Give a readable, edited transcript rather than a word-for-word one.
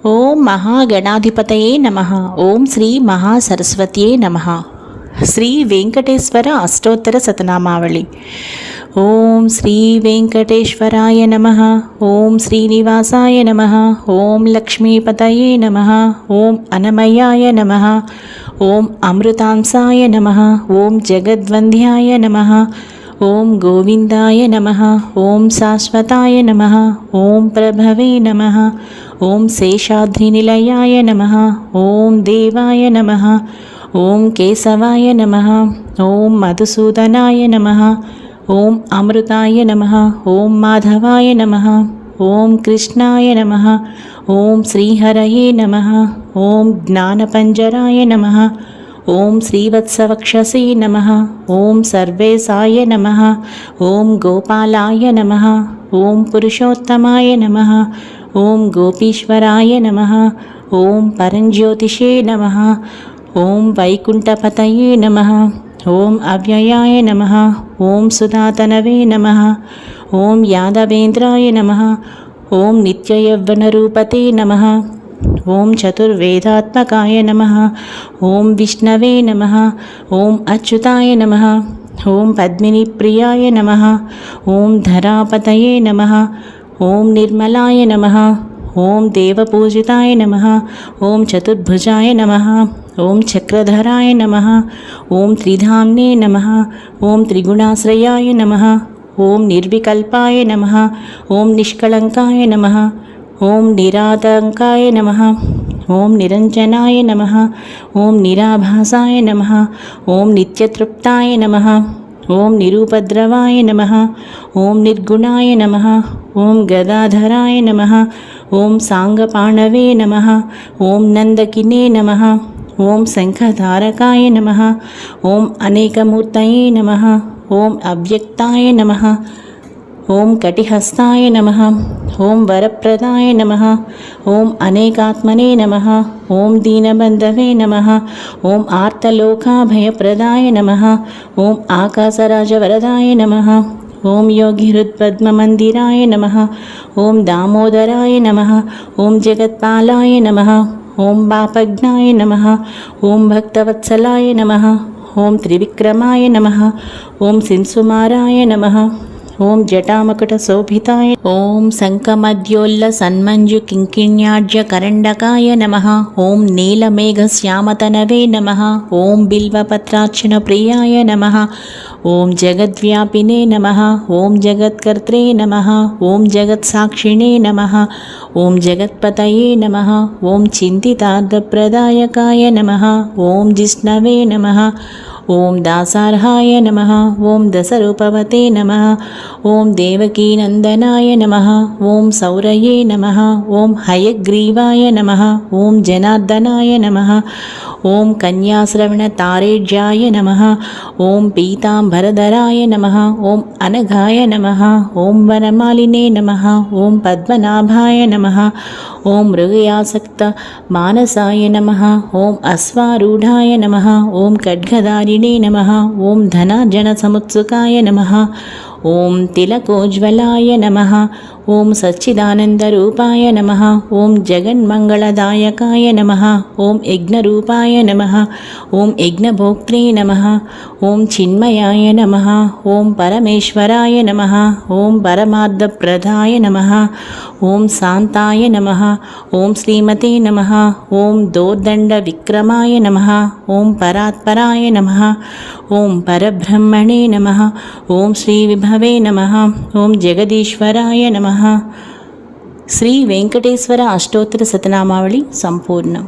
ఓం మహాగణాధిపతయే నమః. ఓం శ్రీ మహాసరస్వత్యే నమః. శ్రీ వెంకటేశ్వర అష్టోత్తర శతనామావళి. ఓం శ్రీ వెంకటేశ్వరాయ నమః. ఓం శ్రీనివాసాయ నమః. ఓం లక్ష్మీపతయే నమః. ఓం అనమయాయ నమః. ఓం అమృతాంసాయ నమః. ఓం జగద్వంద్యాయ నమః. ఓం గోవిందాయ నమః. ఓం శాశ్వతాయ నమః. ఓం ప్రభవే నమః. ఓం శేషాద్రినిలయాయ నమః. ఓం దేవాయ నమః. ఓం కేశవాయ నమః. ఓం మధుసూదనాయ నమః. ఓం అమృతాయ నమః. ఓం మాధవాయ నమః. ఓం కృష్ణాయ నమః. ఓం శ్రీహరయే నమః. ఓం జ్ఞానపంజరాయ నమః. ఓం శ్రీవత్సవక్షసే నమః. ఓం సర్వేశాయ నమః. ఓం గోపాలాయ నమః. ఓం పురుషోత్తమాయ నమః. ఓం గోపీశ్వరాయ నమః. ఓం పరంజ్యోతిషే నమః. ఓం వైకుంఠపతయే నమః. ఓం అవ్యయాయ నమః. ఓం సుధాతనవే నమః. ఓం యాదవేంద్రాయ నమః. ఓం నిత్యయవ్వనరూపతే నమః. ఓం చతుర్వేదాత్మకాయ నమః. ఓం విష్ణవే నమః. ఓం అచ్యుతాయ నమః. ఓం పద్మినిప్రియాయ నమః. ఓం ధరాపతయే నమః. ఓం నిర్మలాయ నమః. ఓం దేవపూజితాయ నమః. ఓం చతుర్భుజాయ నమః. ఓం చక్రధరాయ నమః. ఓం త్రిధామ్నే నమః. ఓం త్రిగుణాశ్రయాయ నమః. ఓం నిర్వికల్పాయ నమః. ఓం నిష్కళంకాయ నమః. ఓం నిరాతంకాయ నమః. ఓం నిరంజనాయ నమః. ఓం నిరాభాసాయ నమః. ఓం నిత్యతృప్తాయ నమః. ఓం నిరూపద్రవాయ నమః. ఓం నిర్గుణాయ నమః. ఓం గదాధరాయ నమః. ఓం సాంగపాణవే నమః. ఓం నందకినే నమః. ఓం శంఖధారకాయ నమః. ఓం అనేకమూర్తయే నమః. ఓం అవ్యక్తాయ నమః. ఓం కటిహస్తాయ నమః. ఓం వరప్రదాయ నమః. ఓం అనేకాత్మనే నమః. ఓం దీనబంధవే నమః. ఓం ఆర్తలోకాభయప్రదాయ నమః. ఓం ఆకాశరాజవరదాయ నమః. ఓం యోగిహృత్పద్మమందిరాయ నమః. ఓం దామోదరాయ నమః. ఓం జగత్పాలాయ నమః. ఓం పాపజ్ఞాయ నమః. ఓం భక్తవత్సలాయ నమః. ఓం త్రివిక్రమాయ నమః. ఓం శింసుమారాయ నమః. ఓం జటామకుట శోభితాయ. ఓం శంఖమధ్యోల్ల సన్మంజు కింకిణ్యాఢ్య కరండకాయ నమః. ఓం నీలమేఘశ్యామతనవే నమః. ఓం బిల్వపత్రార్చన ప్రియాయ నమః. ఓం జగద్వ్యాపినే నమః. ఓం జగత్కర్త్రే నమః. ఓం జగత్సాక్షిణే నమః. ఓం జగత్పతయే నమః. ఓం చింతితార్థప్రదాయకాయ నమః. ఓం జిష్ణవే నమః. ఓం దాసార్హాయ నమః. ఓం దశరూపవతే నమః. ఓం దేవకీనందనాయ నమః. ఓం సౌరయే నమః. ఓం హయగ్రీవాయ నమః. ఓం జనార్దనాయ నమః. ఓం కన్యాశ్రవణతారేజ్యాయ నమః. ఓం పీతాంబరధరాయ నమః. ఓం అనఘాయ నమః. ఓం వనమాలినే నమః. ఓం పద్మనాభాయ నమః. ఓం మృగయాసక్త మానసాయ నమః. ఓం అశ్వారూఢాయ నమః. ఓం ఖడ్గధారిణే నమః. ఓం ధనార్జన సముత్సుకాయ నమః. ఓం తిలకోజ్వలాయ నమః. ఓం సచ్చిదానందరూపాయ నమః. ఓం జగన్మంగళదాయకాయ నమః. ఓం యజ్ఞరూపాయ నమః. ఓం యజ్ఞభోక్త్రే నమః. ఓం చిన్మయాయ నమః. ఓం పరమేశ్వరాయ నమః. ఓం పరమార్థప్రదాయ నమః. ఓం శాంతాయ నమః. ఓం శ్రీమతే నమః. ఓం దోర్దండ విక్రమాయ నమః. ఓం పరాత్పరాయ నమః. ఓం పరబ్రహ్మణే నమః. ఓం శ్రీ విభవే నమః. ఓం జగదీశ్వరాయ నమః. శ్రీ వెంకటేశ్వర అష్టోత్తర శతనామావళి సంపూర్ణం.